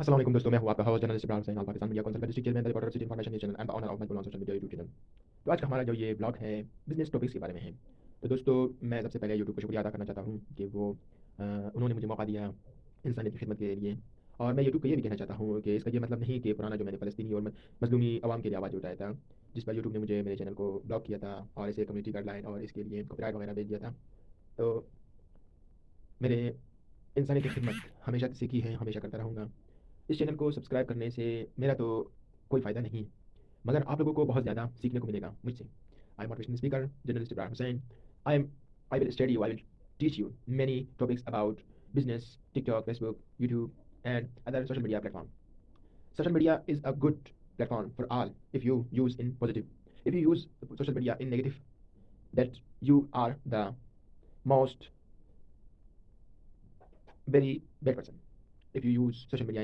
अस्सलाम वालेकुम दोस्तों, मैं हूं आपका host journalist Ibrahim Hussain all Pakistan media council का district chairman the reporter city information news channel and the owner of my social media YouTube channel. तो आज का हमारा जो ये ब्लॉग है बिजनेस टॉपिक्स के बारे में है। तो दोस्तों, मैं सबसे पहले यूट्यूब को शुक्रिया अदा करना चाहता हूं कि उन्होंने मुझे मौका दिया इंसानियत की खिदमत के लिए। और मैं यूट्यूब को ये भी कहना चाहता हूँ कि इसका ये मतलब नहीं कि पुराना जो मैंने फ़लस्तीनी और मज़लूमी अवाम के लिए आवाज़ उठाया था, जिस पर यूट्यूब ने मुझे मेरे चैनल को ब्लॉक किया था और इसे कम्युनिटी गाइडलाइन और इसके लिए कॉपीराइट वगैरह भेज दिया था। तो मेरे इंसानियत की खिदमत हमेशा से की है, हमेशा करता रहूँगा। इस चैनल को सब्सक्राइब करने से मेरा तो कोई फ़ायदा नहीं, मगर आप लोगों को बहुत ज़्यादा सीखने को मिलेगा मुझसे। I am motivational speaker journalist Ibrahim Hussain. I am I will study you, I will teach you many topics about business, TikTok, Facebook, YouTube and other social media platform. Social media is a good platform for all if you use in positive. If you use social media in negative, that you are the most very bad person. If you use social media